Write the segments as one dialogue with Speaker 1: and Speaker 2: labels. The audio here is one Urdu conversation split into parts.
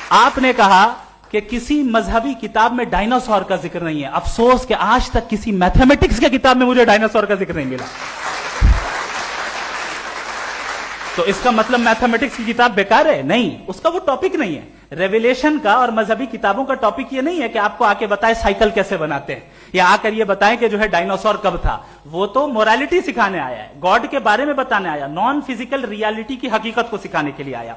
Speaker 1: آپ نے کہا کہ کسی مذہبی کتاب میں ڈائناسور کا ذکر نہیں ہے. افسوس کہ آج تک کسی میتھمیٹکس کی کتاب میں مجھے ڈائناسور کا ذکر نہیں ملا. تو اس کا مطلب میتھمیٹکس کی کتاب بیکار ہے؟ نہیں, اس کا وہ ٹاپک نہیں ہے. ریویلیشن کا اور مذہبی کتابوں کا ٹاپک یہ نہیں ہے کہ آپ کو آ کے بتائے سائیکل کیسے بناتے ہیں, یا آ کر یہ بتائیں کہ جو ہے ڈائناسور کب تھا. وہ تو مورالٹی سکھانے آیا ہے, گاڈ کے بارے میں بتانے آیا, نان فزیکل ریالٹی کی حقیقت کو سکھانے کے لیے آیا.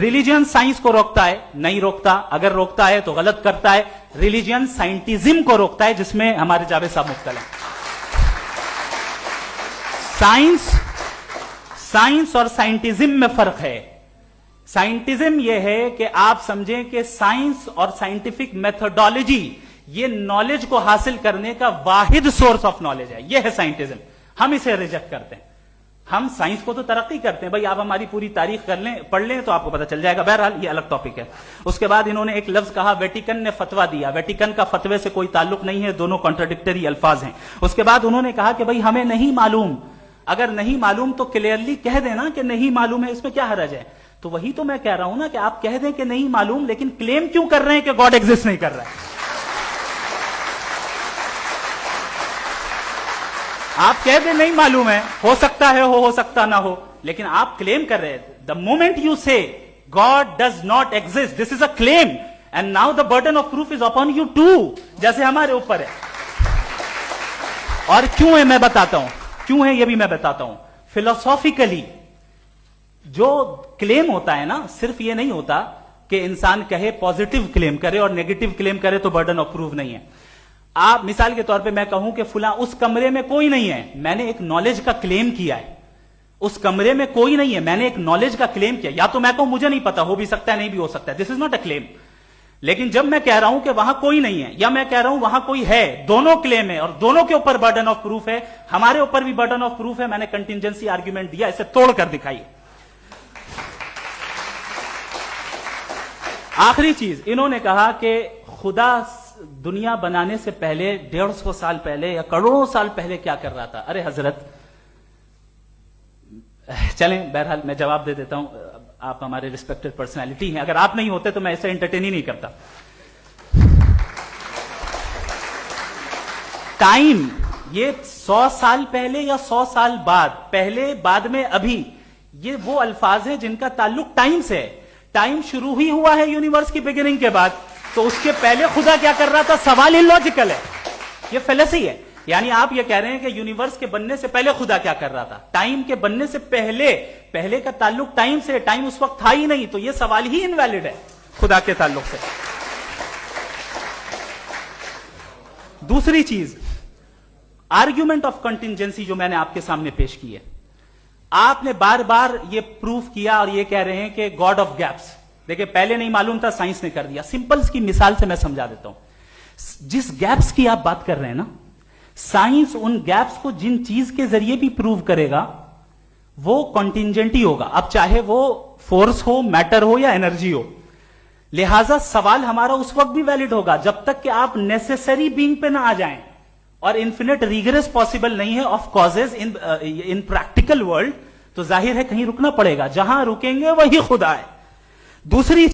Speaker 1: ریلیجن سائنس کو روکتا ہے؟ نہیں روکتا. اگر روکتا ہے تو غلط کرتا ہے. ریلیجن سائنٹزم کو روکتا ہے, جس میں ہمارے جاوید صاحب مبتلا ہیں. سائنس اور سائنٹزم میں فرق ہے. سائنٹزم یہ ہے کہ آپ سمجھیں کہ سائنس اور سائنٹیفک میتھڈالوجی یہ نالج کو حاصل کرنے کا واحد سورس آف نالج ہے. یہ ہے سائنٹزم. ہم اسے ریجیکٹ کرتے ہیں. ہم سائنس کو تو ترقی کرتے ہیں, بھائی آپ ہماری پوری تاریخ کر لیں, پڑھ لیں تو آپ کو پتہ چل جائے گا. بہرحال یہ الگ ٹاپک ہے. اس کے بعد انہوں نے ایک لفظ کہا, ویٹیکن نے فتویٰ دیا. ویٹیکن کا فتوے سے کوئی تعلق نہیں ہے, دونوں کانٹراڈکٹری الفاظ ہیں. اس کے بعد انہوں نے کہا کہ بھائی ہمیں نہیں معلوم. اگر نہیں معلوم تو کلیئرلی کہہ دینا کہ نہیں معلوم ہے, اس میں کیا حرج ہے. تو وہی تو میں کہہ رہا ہوں نا کہ آپ کہہ دیں کہ نہیں معلوم, لیکن کلیم کیوں کر رہے ہیں کہ گاڈ ایگزسٹ نہیں کر رہا ہے. آپ کہہ دیں نہیں معلوم ہے, ہو سکتا ہے ہو سکتا نہ ہو, لیکن آپ کلیم کر رہے ہیں. The moment you say God does not exist, this is a claim, and now the burden of proof is upon you too, جیسے ہمارے اوپر ہے. اور کیوں ہے میں بتاتا ہوں, کیوں ہے یہ بھی میں بتاتا ہوں. فلسافیکلی جو کلیم ہوتا ہے نا, صرف یہ نہیں ہوتا کہ انسان کہے پازیٹو کلیم کرے اور نیگیٹو کلیم کرے تو برڈن آف پروف نہیں ہے. آپ مثال کے طور پہ میں کہوں کہ فلاں اس کمرے میں کوئی نہیں ہے, میں نے ایک نالج کا کلیم کیا ہے. اس کمرے میں کوئی نہیں ہے, میں نے ایک نالج کا کلیم کیا. یا تو میں کہوں مجھے نہیں پتا, ہو بھی سکتا ہے نہیں بھی ہو سکتا ہے, دس از ناٹ اے کلیم. لیکن جب میں کہہ رہا ہوں کہ وہاں کوئی نہیں ہے, یا میں کہہ رہا ہوں وہاں کوئی ہے, دونوں کلیم ہے اور دونوں کے اوپر برڈن آف پروف ہے. ہمارے اوپر بھی برڈن آف پروف ہے. میں نے کنٹینجنسی آرگیومنٹ دیا, اسے توڑ کر دکھائیے. آخری چیز, انہوں نے کہا کہ خدا دنیا بنانے سے پہلے 150 سال پہلے یا کروڑوں سال پہلے کیا کر رہا تھا. ارے حضرت, چلیں بہرحال میں جواب دے دیتا ہوں. آپ ہمارے ریسپیکٹڈ پرسنالٹی ہیں, اگر آپ نہیں ہوتے تو میں ایسے انٹرٹین ہی نہیں کرتا. ٹائم یہ 100 سال پہلے یا 100 سال بعد, پہلے بعد میں ابھی, یہ وہ الفاظ ہیں جن کا تعلق ٹائم سے ہے. ٹائم شروع ہی ہوا ہے یونیورس کی بگننگ کے بعد, تو اس کے پہلے خدا کیا کر رہا تھا؟ سوال ہی لاجیکل ہے, یہ فلسفی ہے. یعنی آپ یہ کہہ رہے ہیں کہ یونیورس کے بننے سے پہلے خدا کیا کر رہا تھا؟ ٹائم کے بننے سے پہلے کا تعلق ٹائم سے, ٹائم اس وقت تھا ہی نہیں, تو یہ سوال ہی انویلڈ ہے خدا کے تعلق سے. دوسری چیز, آرگیومنٹ آف کنٹینجنسی جو میں نے آپ کے سامنے پیش کی ہے, آپ نے بار بار یہ پروف کیا اور یہ کہہ رہے ہیں کہ گاڈ آف گیپس. دیکھیں پہلے نہیں معلوم تھا, سائنس نے کر دیا. سمپلس کی مثال سے میں سمجھا دیتا ہوں. جس گیپس کی آپ بات کر رہے ہیں نا, سائنس ان گیپس کو جن چیز کے ذریعے بھی پروو کرے گا وہ کنٹینجنٹ ہی ہوگا, اب چاہے وہ فورس ہو, میٹر ہو یا انرجی ہو. لہذا سوال ہمارا اس وقت بھی ویلڈ ہوگا جب تک کہ آپ نیسیسری بینگ پہ نہ آ جائیں, اور انفینٹ ریگریس پاسبل نہیں ہے of causes in practical world, تو ظاہر ہے کہیں رکنا پڑے گا. جہاں رکیں گے وہی خدا ہے. دوسری